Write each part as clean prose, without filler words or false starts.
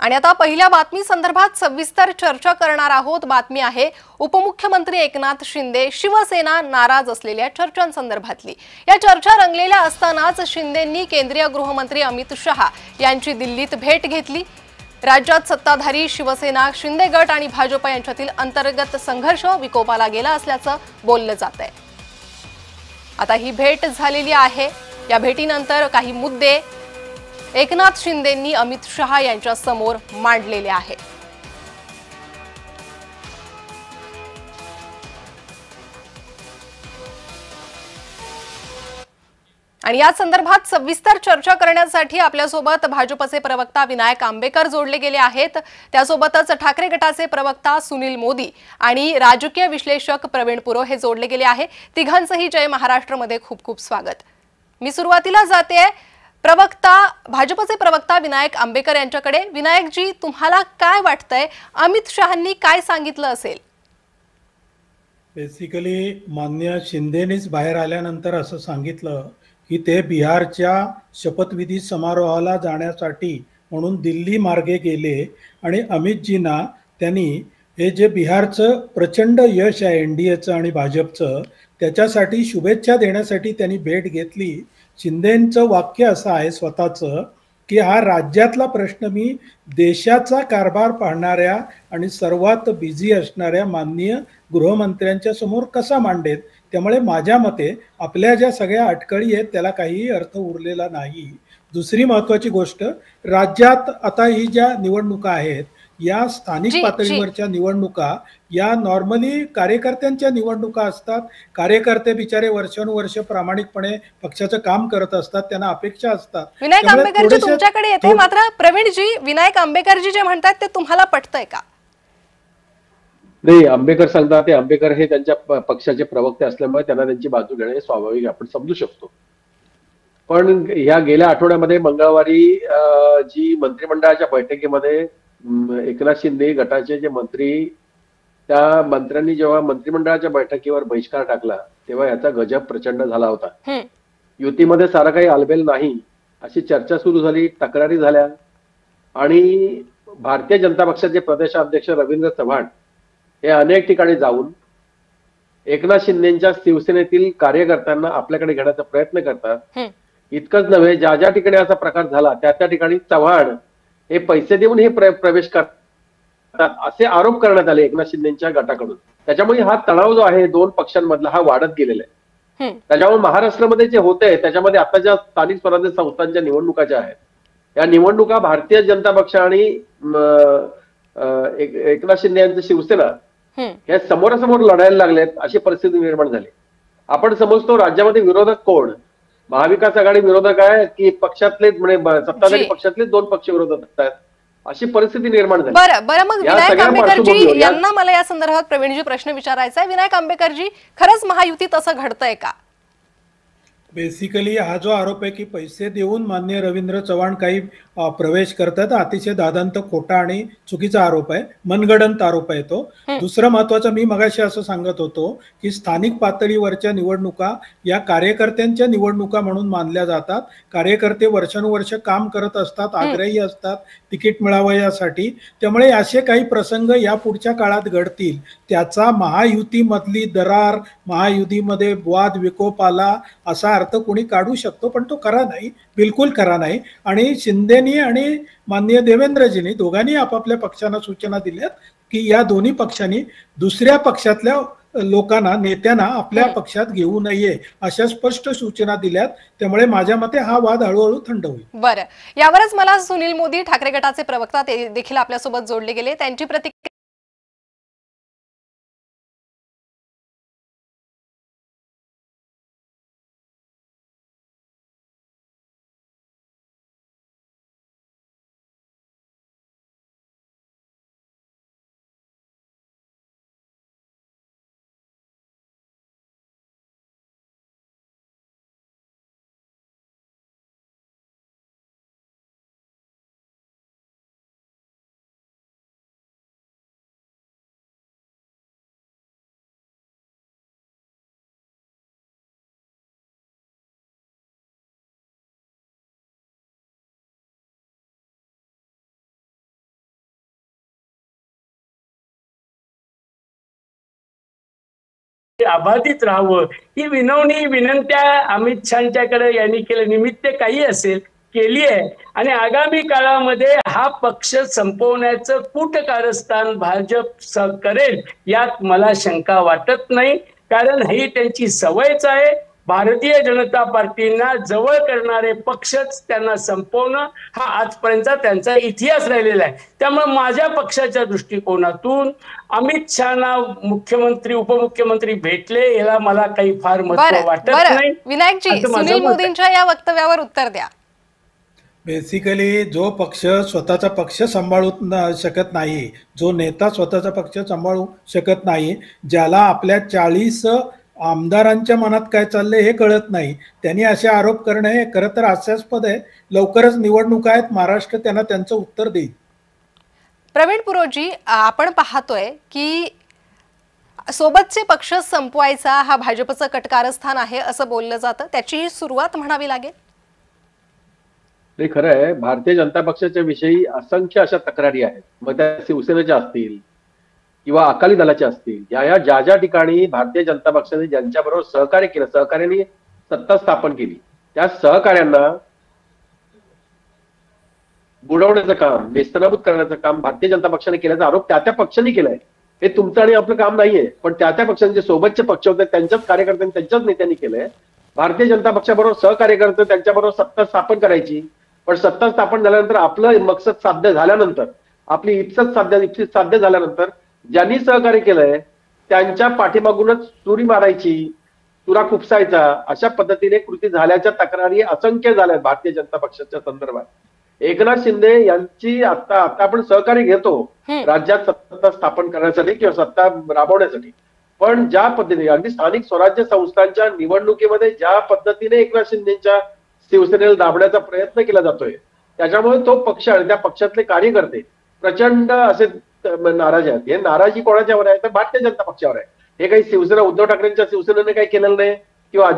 आणि आता पहिल्या बातमी संदर्भात सविस्तर चर्चा करणार आहोत। बातमी आहे उपमुख्यमंत्री एकनाथ शिंदे शिवसेना नाराज असलेल्या चर्चांसंदर्भातली। या चर्चा रंगलेल्या असतानाच शिंदेंनी केंद्रीय गृहमंत्री अमित शहा यांची दिल्लीत भेट घेतली। राज्यात सत्ताधारी शिवसेना शिंदे गट आणि भाजप यांच्यातील अंतर्गत संघर्ष विकोपाला गेला असल्याचं बोललं जातंय। आता ही भेट झालेली आहे। या भेटीनंतर काही मुद्दे एकनाथ शिंदेंनी अमित शहा यांच्या समोर मांडलेले आहे। आणि या संदर्भात सविस्तर चर्चा करण्यासाठी आपल्यासोबत भाजपचे प्रवक्ता विनायक आंबेकर जोडले गेले आहेत। त्यासोबतच ठाकरे गटाचे प्रवक्ता सुनील मोदी आणि राजकीय विश्लेषक प्रवीण पुरोहित जोडले गेले आहे। तिघांचंही जय महाराष्ट्र मध्ये खूप खूप स्वागत। मी सुरुवातीला जाते प्रवक्ता भाजपचे प्रवक्ता विनायक आंबेकर यांच्याकडे। विनायक जी, तुम्हाला काय वाटतंय, अमित शहांनी काय सांगितलं असेल? बेसिकली मान्य शिंदेनेच बाहेर आल्यानंतर असं सांगितलं की ते बिहारच्या शपथविधी समारोहाला जाण्यासाठी म्हणून दिल्ली मार्गे गेले आणि अमितजींना त्यांनी हे जे बिहारचं प्रचंड यश आहे एनडीएचं आणि भाजपचं त्याच्यासाठी शुभेच्छा देण्यासाठी त्यांनी भेट घेतली। शिंदेंचं वाक्य असं आहे स्वतःचं की हा राज्यातला प्रश्न मी देशाचा कारभार पाहणाऱ्या आणि सर्वात बिझी असणाऱ्या माननीय गृहमंत्र्यांच्या समोर कसा मांडेल, त्यामुळे माझ्या मते आपल्या ज्या सगळ्या अटकळी आहेत त्याला काहीही अर्थ उरलेला नाही। दुसरी महत्त्वाची गोष्ट, राज्यात आता ही ज्या निवडणुका आहेत या स्थानिक पातळीवरच्या निवडणुका या नॉर्मली कार्यकर्त्यांच्या निवडणुका असतात। कार्यकर्ते बिचारे वर्षानुवर्ष प्रामाणिकपणे पक्षाचं काम करत असतात, त्यांना अपेक्षा असतात। विनायक आंबेकरजी तुमच्याकडे येते, मात्र प्रवीणजी विनायक आंबेकरजी जे म्हणतात ते तुम्हाला पटतंय का? नाही, आंबेकर सांगतात ते आंबेकर हे त्यांच्या पक्षाचे प्रवक्ते असल्यामुळे त्यांना त्यांची बाजू घेणे स्वाभाविक आपण समजू शकतो। पण या गेल्या आठवड्यामध्ये मंगळवारी जी मंत्रिमंडळाच्या बैठकीमध्ये एकनाथ शिंदे गटाचे जे मंत्री, त्या मंत्र्यांनी जेव्हा मंत्रिमंडळाच्या बैठकीवर बहिष्कार टाकला तेव्हा याचा गजब प्रचंड झाला होता। युतीमध्ये सारं काही आलबेल नाही अशी चर्चा सुरू झाली, तक्रारी झाल्या आणि भारतीय जनता पक्षाचे प्रदेशाध्यक्ष रवींद्र चव्हाण हे अनेक ठिकाणी जाऊन एकनाथ शिंदेच्या शिवसेनेतील कार्यकर्त्यांना आपल्याकडे घेण्याचा प्रयत्न करतात। इतकंच नव्हे, ज्या ज्या ठिकाणी असा प्रकार झाला त्या त्या ठिकाणी चव्हाण हे पैसे देऊन हे प्रवेश करतात असे आरोप करण्यात आले एकनाथ शिंदेच्या गटाकडून। त्याच्यामुळे हा तणाव जो आहे दोन पक्षांमधला हा वाढत गेलेला आहे। त्याच्यामुळे महाराष्ट्रामध्ये जे होतंय त्याच्यामध्ये आता ज्या स्थानिक स्वराज्य संस्थांच्या निवडणुका ज्या आहेत या निवडणुका भारतीय जनता पक्ष आणि एकनाथ शिंदे यांचं शिवसेना हे समोरासमोर लढायला लागलेत अशी परिस्थिती निर्माण झाली। आपण समजतो राज्यामध्ये विरोधक कोण, महाविकास आघाडी विरोधक आहे की पक्षातले म्हणजे सत्ताधारी पक्षातले दोन पक्ष विरोधक आहेत अशी परिस्थिती निर्माण झाली। बरं मग विनायक आंबेकरजी यांना मला या संदर्भात प्रवीणजी प्रश्न विचारायचा आहे। विनायक आंबेकरजी, खरंच महायुतीत असं घडतंय का? बेसिकली हा जो आरोप आहे की पैसे देऊन माननीय रवींद्र चव्हाण काही प्रवेश करतात, अतिशय दादांत खोटा आणि चुकीचा आरोप आहे, मनगडंत आरोप आहे तो। दुसरं महत्वाचं, मी मगाशी असं सांगत होतो की स्थानिक पातळीवरच्या निवडणुका या कार्यकर्त्यांच्या निवडणुका म्हणून मानल्या जातात। कार्यकर्ते वर्षानुवर्ष काम करत असतात, आग्रही असतात तिकीट मिळावं यासाठी, त्यामुळे असे काही प्रसंग या पुढच्या काळात घडतील त्याचा महायुतीमधली दरार, महायुतीमध्ये वाद विकोप आला असा अर्थ कोणी काढू शकतो, पण तो खरा नाही, बिलकुल खरा नाही। आणि शिंदेनी आणि माननीय देवेंद्रजींनी दोघांनी आपापल्या पक्षांना सूचना दिल्यात की या दोन्ही पक्षांनी दुसऱ्या पक्षातल्या लोकांना, नेत्यांना आपल्या पक्षात घेऊ नये अशा स्पष्ट सूचना दिल्यात। त्यामुळे माझ्या मते हा वाद हळूहळू थंड होईल। बरं, यावरच मला सुनील मोदी ठाकरे गटाचे प्रवक्ता ते देखील आपल्यासोबत जोडले गेले, त्यांची प्रतिक्रिया अबाधित राहावं, ही विनवणी विनंत्या अमित शहांच्याकडे यांनी केलं, निमित्त काही असेल केली आहे. आणि आगामी काळामध्ये हा पक्ष संपवण्याचं कूटकारस्थान भाजप करेल यात मला शंका वाटत नाही, कारण ही त्यांची सवयच आहे. भारतीय जनता पार्टीना जवळ करणारे पक्षच त्यांना संपवणं हा आजपर्यंतचा त्यांचा इतिहास राहिलेला आहे. त्यामुळे माझ्या पक्षाच्या दृष्टिकोनातून अमित शहाना मुख्यमंत्री उपमुख्यमंत्री भेटले याला मला काही फार महत्व वाटत नाही. विनायकजी, सुनील मोदींच्या या वक्तव्यावर उत्तर द्या. बेसिकली जो पक्ष स्वतःचा पक्ष सांभाळू शकत नाही, जो नेता स्वतःचा पक्ष सांभाळू शकत नाही, ज्याला आपल्या 40 आमदारांच्या मनात काय चाललंय हे कळत नाही, त्यांनी असे आरोप करणे हे खरं तर हास्यास्पद आहे. लवकरच निवडणुका आहेत, महाराष्ट्र त्यांना त्यांचं उत्तर देईल. प्रवीण पुरोजी, आपण पाहतोय की सोबतचे पक्ष संपवायचा हा भाजपचं कटकारस्थान आहे असं बोललं जातं, त्याची ही सुरुवात म्हणावी लागेल. नाही, खरं आहे. भारतीय जनता पक्षाच्या विषयी असंख्य अशा तक्रारी आहेत, मग त्या शिवसेनेच्या असतील किंवा अकाली दलाच्या असतील. ज्या ज्या ठिकाणी भारतीय जनता पक्षाने ज्यांच्याबरोबर सहकार्य केलं, सहकार्याने सत्ता स्थापन केली, त्या सहकार्यांना बुडवण्याचं काम, नेस्तनाबूत करण्याचं काम भारतीय जनता पक्षाने केल्याचा आरोप त्या पक्षांनी केलाय. हे तुमचं आणि आपलं काम नाहीये, पण त्या पक्षांचे सोबतचे पक्ष होते त्यांच्याच कार्यकर्त्यांनी त्यांच्याच नेत्यांनी केलंय. भारतीय जनता पक्षाबरोबर सहकार्य करतं, त्यांच्याबरोबर सत्ता स्थापन करायची, पण सत्ता स्थापन झाल्यानंतर आपलं मकसद साध्य झाल्यानंतर, आपली इप्सित साध्य झाल्यानंतर ज्यांनी सहकार्य केलंय त्यांच्या पाठीमागूनच चुरी मारायची, चुरा खुपसायचा, अशा पद्धतीने कृती झाल्याच्या तक्रारी असंख्य झाल्या भारतीय जनता पक्षाच्या संदर्भात. एकनाथ शिंदे यांची आता आपण सहकार्य घेतो राज्यात सत्ता स्थापन करण्यासाठी किंवा सत्ता राबवण्यासाठी, पण ज्या पद्धतीने अगदी स्थानिक स्वराज्य संस्थांच्या निवडणुकीमध्ये ज्या पद्धतीने एकनाथ शिंदेच्या शिवसेनेला दाबण्याचा प्रयत्न केला जातोय, त्याच्यामुळे तो पक्ष आणि त्या पक्षातले कार्यकर्ते प्रचंड असे नाराज आहेत. हे नाराजी कोणाच्यावर आहे तर भारतीय जनता पक्षावर आहे. हे काही शिवसेना उद्धव ठाकरेंच्या शिवसेनेने काही केलेलं नाही किंवा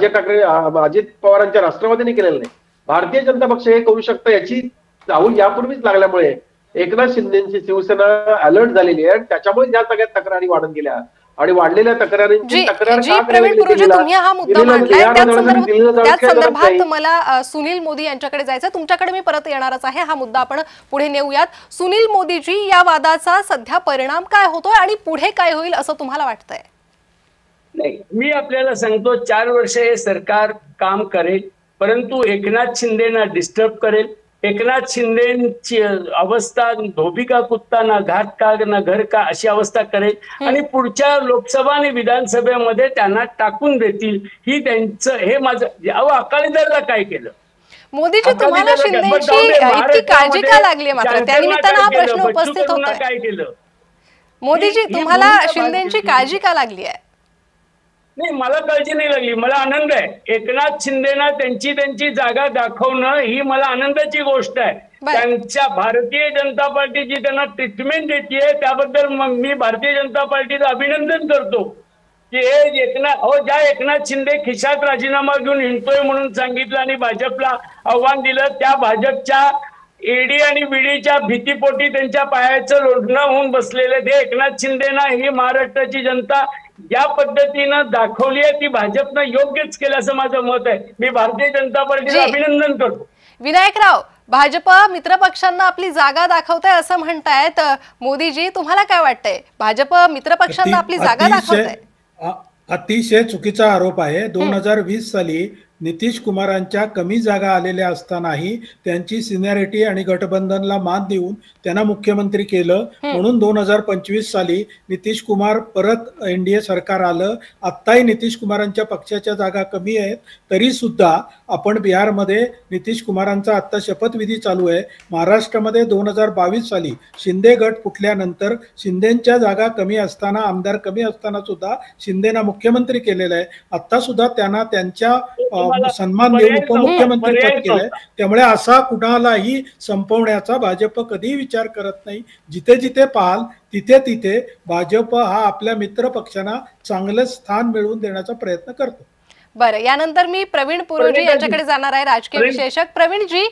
अजित पवारांच्या राष्ट्रवादीने केलेलं नाही. भारतीय जनता पक्ष हे करू शकतं याची चाहूल यापूर्वीच लागल्यामुळे एकनाथ शिंदेची शिवसेना अलर्ट झालेली आहे. त्याच्यामुळे या सगळ्या तक्रारी वाढत गेल्या आणि वाढलेल्या तक्रारींची तक्रार तुम्ही हा मुद्दा मांडलाय, त्याच संदर्भात मला सुनील मोदी यांच्याकडे जायचं, तुमच्याकडे मी परत येणारच आहे. हा मुद्दा आपण पुढे नेऊयात. सुनील मोदीजी, या वादाचा सध्या परिणाम काय होतोय आणि पुढे काय होईल असं तुम्हाला वाटतंय? नाही, मी आपल्याला सांगतो 4 वर्ष हे सरकार काम करेल, परंतु एकनाथ शिंदेना डिस्टर्ब करेल. एकनाथ शिंदेची अवस्था धोबी का कुत्ता ना घाट का ना घर का अशी अवस्था करेल आणि पुढच्या लोकसभा आणि विधानसभेमध्ये त्यांना टाकून देतील. ही त्यांचं हे माझं. अकाली दलाला काय केलं? मोदीजी, तुम्हाला शिंदेची इतकी काळजी का लागली? मात्र त्यानिमित्तानं हा प्रश्न उपस्थित होतोय. काय केलं मोदीजी, तुम्हाला शिंदेची काळजी का लागली आहे? नाही, मला काळजी नाही लागली, मला आनंद आहे. एकनाथ शिंदेना त्यांची जागा दाखवणं ही मला आनंदाची गोष्ट आहे. त्यांच्या भारतीय जनता पार्टी जी त्यांना ट्रीटमेंट देते त्याबद्दल मग मी भारतीय जनता पार्टीचं अभिनंदन करतो की हे ज्या एकनाथ शिंदे खिशात राजीनामा घेऊन हिंडतोय म्हणून सांगितलं आणि भाजपला आव्हान दिलं, त्या भाजपच्या ईडी आणि बीडीच्या भीतीपोटी त्यांच्या पायाचं लोढणं होऊन बसलेले ते एकनाथ शिंदेना ही महाराष्ट्राची जनता या पद्धतीनं दाखवली आहे, ती भाजपनं योग्यच केलं असं माझं मत आहे. मी भारतीय जनता पार्टीचं अभिनंदन करतो. विनायकराव, भाजप मित्रपक्षांना आपली जागा दाखवतंय असं म्हणतायत मोदीजी, तुम्हाला काय वाटतंय? भाजप मित्रपक्षांना आपली जागा दाखवतंय? अतिशय चुकीचा आरोप आहे. 2020 साली नितीश कुमारांच्या कमी जागा आलेल्या असतानाही त्यांची सिनियरिटी आणि गठबंधनला मान देऊन त्यांना मुख्यमंत्री केलं, म्हणून 2025 साली नितीश कुमार परत एनडीए सरकार आलं. आत्ताही नितीश कुमारांच्या पक्षाच्या जागा कमी आहेत, तरी सुद्धा आपण बिहारमध्ये नितीश कुमारांचा आत्ता शपथविधी चालू आहे. महाराष्ट्रामध्ये 2022 साली शिंदे गट फुटल्यानंतर शिंदेच्या जागा कमी असताना, आमदार कमी असताना सुद्धा शिंदेना मुख्यमंत्री केलेलं आहे. आता सुद्धा त्यांना त्यांच्या सन्मान देऊन उपमुख्यमंत्री पद केलंय. त्यामुळे असा कुणालाही संपवण्याचा भाजप कधीही विचार करत नाही. जिथे जिथे पाहाल तिथे तिथे भाजप हा आपल्या मित्र पक्षांना चांगलं स्थान मिळवून देण्याचा प्रयत्न करतो. बरं, यानंतर मी प्रवीण पुरोजी यांच्याकडे जाणार आहे, राजकीय विश्लेषक. प्रवीणजी,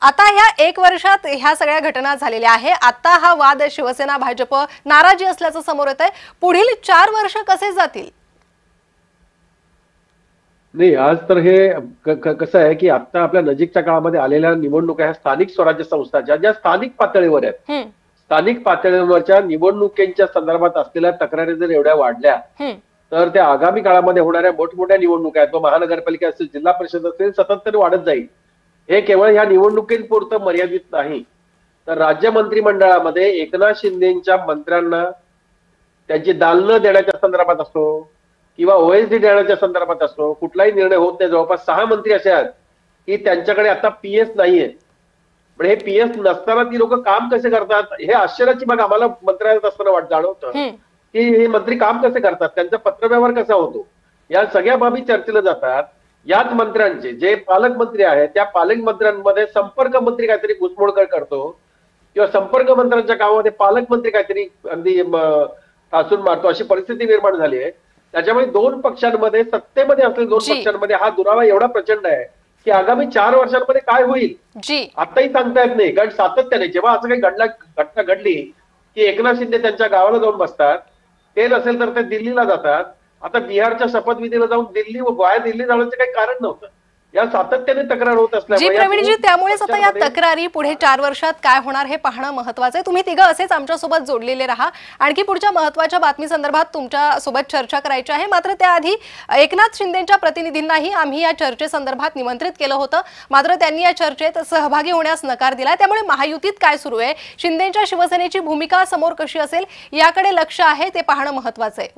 आता ह्या 1 वर्षात ह्या सगळ्या घटना झालेल्या आहे. आता हा वाद शिवसेना भाजप नाराजी असल्याचं समोर येत आहे. पुढील 4 वर्ष कसे जातील? नाही, आज तर हे कसं आहे की आता आपल्या नजीकच्या काळामध्ये आलेल्या निवडणुका ह्या स्थानिक स्वराज्य संस्थाच्या ज्या स्थानिक पातळीवर आहेत, हम्म, स्थानिक पातळीवरच्या निवडणुकींच्या संदर्भात असलेल्या तक्रारी जर एवढ्या वाढल्या हम्म. तर त्या आगामी काळामध्ये होणाऱ्या मोठमोठ्या निवडणुका आहेत, महानगरपालिका असेल, जिल्हा परिषद असेल, सतत वाढत जाईल. हे केवळ ह्या निवडणुकींपुरतं मर्यादित नाही, तर राज्य मंत्रिमंडळामध्ये एकनाथ शिंदेच्या मंत्र्यांना त्यांची दालनं देण्याच्या संदर्भात असो किंवा ओएसडी देण्याच्या संदर्भात असो, कुठलाही निर्णय होत नाही. जवळपास 6 मंत्री असे आहेत की त्यांच्याकडे आता पीएस नाहीये. पण हे पीएस नसताना ती लोक काम कसे करतात, हे आश्चर्याची बाब आम्हाला मंत्रालयात असताना जाणवतं की हे मंत्री काम कसे करतात, त्यांचा पत्रव्यवहार कसा होतो, या सगळ्या बाबी चर्चेला जातात. याच मंत्र्यांचे जे पालकमंत्री आहेत त्या पालकमंत्र्यांमध्ये संपर्क मंत्री काहीतरी घुसमोड करतो किंवा संपर्क मंत्र्यांच्या कामामध्ये पालकमंत्री काहीतरी अगदी ठासून मारतो, अशी परिस्थिती निर्माण झाली आहे. त्याच्यामुळे 2 पक्षांमध्ये, सत्तेमध्ये असलेल्या 2 पक्षांमध्ये हा दुरावा एवढा प्रचंड आहे की आगामी 4 वर्षांमध्ये काय होईल आताही सांगता येत नाही. कारण सातत्याने जेव्हा असं काही घटना घडली की एकनाथ शिंदे त्यांच्या गावाला जाऊन बसतात, ते नसेल तर ते दिल्लीला जातात. आता बिहारच्या शपथविधीला जाऊन दिल्ली जाण्याचं काही कारण नव्हतं. या सातत्याने तक्रार होत असल्यामुळे प्रवीणजी, त्यामुळेच आता या तक्रारी पुढे 4 वर्षात काय होणार हे पाहणं महत्वाचं आहे. तुम्ही तिघं असेच आमच्यासोबत जोडलेले राहा. आणखी पुढच्या महत्वाच्या बातमी संदर्भात तुमच्या सोबत चर्चा करायची आहे. मात्र त्याआधी एकनाथ शिंदेच्या प्रतिनिधींनाही आम्ही या चर्चेसंदर्भात निमंत्रित केलं होतं, मात्र त्यांनी या चर्चेत सहभागी होण्यास नकार दिला. त्यामुळे महायुतीत काय सुरू आहे, शिंदेच्या शिवसेनेची भूमिका समोर कशी असेल याकडे लक्ष आहे, ते पाहणं महत्वाचं आहे.